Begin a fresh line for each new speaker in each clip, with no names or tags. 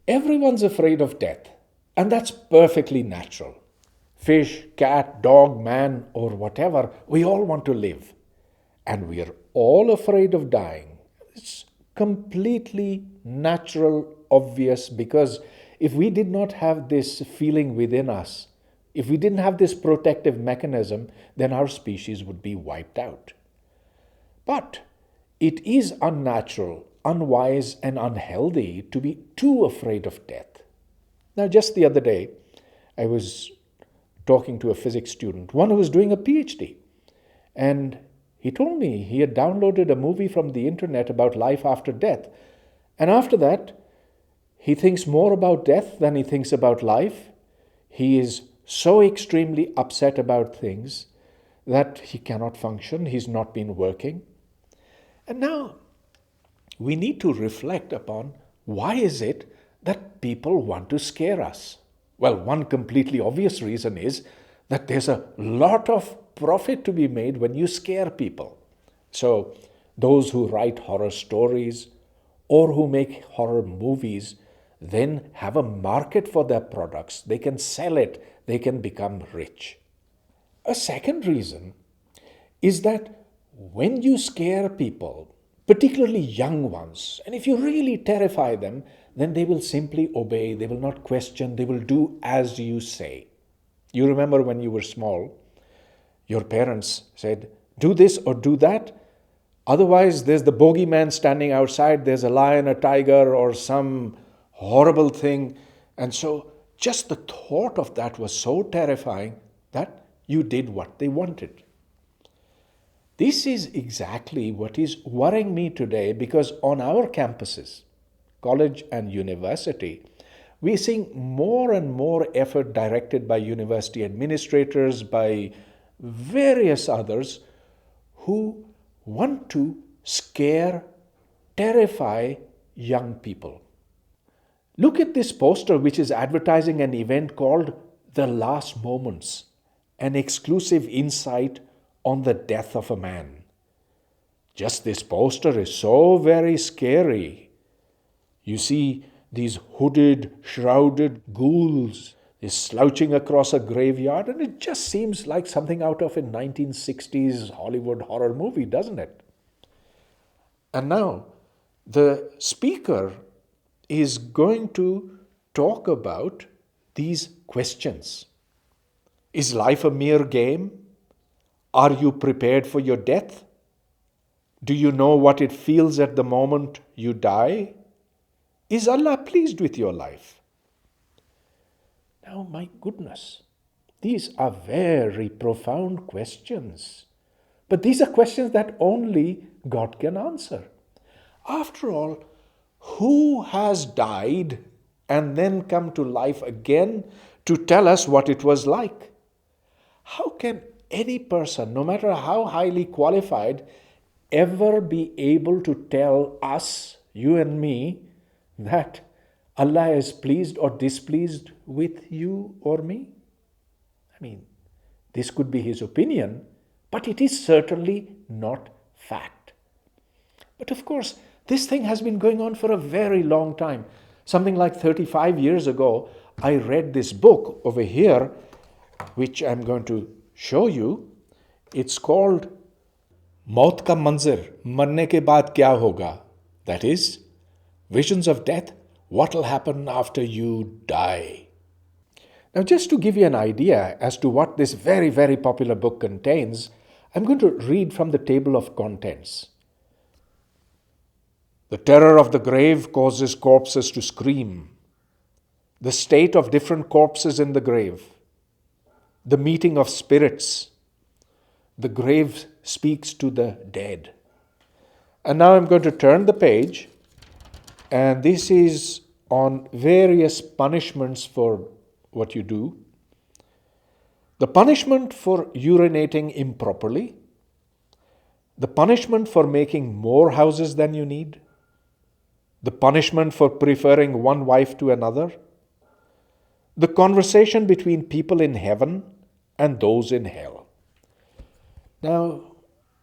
Everyone's afraid of death, and that's perfectly natural. Fish, cat, dog, man, or whatever, we all want to live. And we are all afraid of dying. It's completely natural, obvious, because if we did not have this feeling within us, if we didn't have this protective mechanism, then our species would be wiped out. But it is unnatural, unwise, and unhealthy to be too afraid of death. Now, just the other day, I was talking to a physics student, one who was doing a PhD, and he told me he had downloaded a movie from the internet about life after death. And after that, he thinks more about death than he thinks about life. He is so extremely upset about things that he cannot function. He's not been working. And now we need to reflect upon why is it that people want to scare us? Well, one completely obvious reason is that there's a lot of profit to be made when you scare people. So those who write horror stories or who make horror movies then have a market for their products. They can sell it. They can become rich. A second reason is that when you scare people, particularly young ones, and if you really terrify them, then they will simply obey, they will not question, they will do as you say. You remember when you were small, your parents said, do this or do that, otherwise there's the bogeyman standing outside, there's a lion, a tiger, or some horrible thing. And so just the thought of that was so terrifying that you did what they wanted. This is exactly what is worrying me today, because on our campuses, college and university, we're seeing more and more effort directed by university administrators, by various others who want to scare, terrify young people. Look at this poster which is advertising an event called The Last Moments, an exclusive insight on the death of a man. Just this poster is so very scary. You see these hooded, shrouded ghouls is slouching across a graveyard, and it just seems like something out of a 1960s Hollywood horror movie, doesn't it? And now the speaker is going to talk about these questions. Is life a mere game? Are you prepared for your death? Do you know what it feels at the moment you die? Is Allah pleased with your life? Now, my goodness, these are very profound questions. But these are questions that only God can answer. After all, who has died and then come to life again to tell us what it was like? How can any person, no matter how highly qualified, ever be able to tell us, you and me, that Allah is pleased or displeased with you or me? I mean, this could be his opinion, but it is certainly not fact. But of course, this thing has been going on for a very long time. Something like 35 years ago, I read this book over here, which I'm going to show you. It's called Maut Ka Manzar, Marne Ke Baad Kya Hoga? That is, Visions of Death, What Will Happen After You Die. Now, just to give you an idea as to what this very, very popular book contains, I'm going to read from the table of contents. The terror of the grave causes corpses to scream. The state of different corpses in the grave. The meeting of spirits. The grave speaks to the dead. And now I'm going to turn the page, and this is on various punishments for what you do. The punishment for urinating improperly. The punishment for making more houses than you need. The punishment for preferring one wife to another. The conversation between people in heaven and those in hell. Now,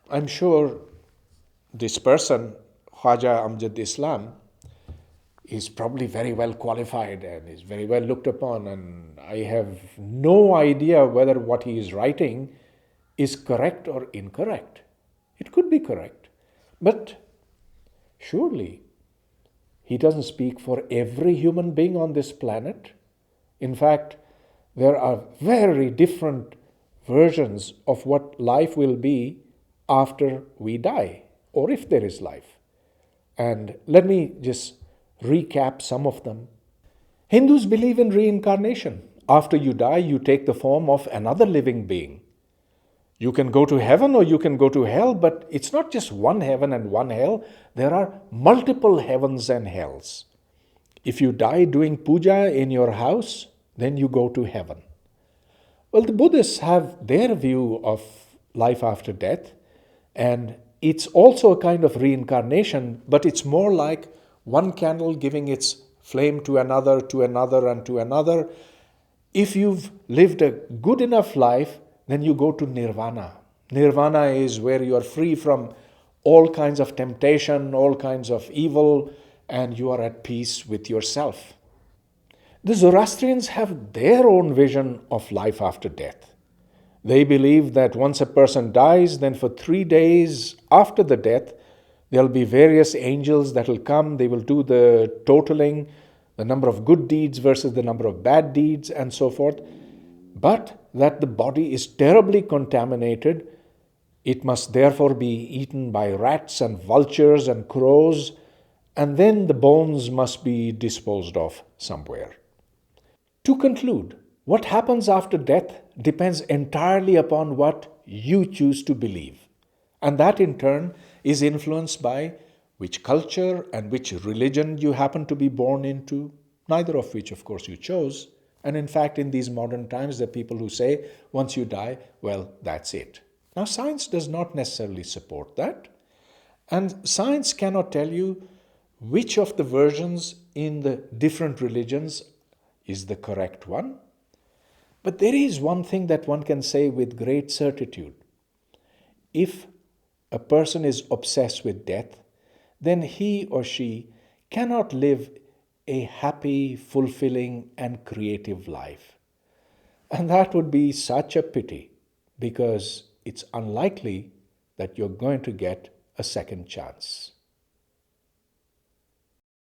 I'm sure this person, Khwaja Amjad Islam, is probably very well qualified and is very well looked upon, and I have no idea whether what he is writing is correct or incorrect. It could be correct, but surely he doesn't speak for every human being on this planet. In fact, there are very different versions of what life will be after we die, or if there is life. And let me just recap some of them. Hindus believe in reincarnation. After you die, you take the form of another living being. You can go to heaven or you can go to hell, but it's not just one heaven and one hell. There are multiple heavens and hells. If you die doing puja in your house, then you go to heaven. Well, the Buddhists have their view of life after death, and it's also a kind of reincarnation, but it's more like one candle giving its flame to another, and to another. If you've lived a good enough life, then you go to nirvana. Nirvana is where you are free from all kinds of temptation, all kinds of evil, and you are at peace with yourself. The Zoroastrians have their own vision of life after death. They believe that once a person dies, then for 3 days after the death, there'll be various angels that will come. They will do the totaling, the number of good deeds versus the number of bad deeds, and so forth. But that the body is terribly contaminated. It must therefore be eaten by rats and vultures and crows, and then the bones must be disposed of somewhere. To conclude, what happens after death depends entirely upon what you choose to believe. And that in turn is influenced by which culture and which religion you happen to be born into, neither of which, of course, you chose. And in fact, in these modern times, there are people who say, once you die, well, that's it. Now, science does not necessarily support that. And science cannot tell you which of the versions in the different religions is the correct one. But there is one thing that one can say with great certitude. If a person is obsessed with death, then he or she cannot live a happy, fulfilling, and creative life. And that would be such a pity, because it's unlikely that you're going to get a second chance.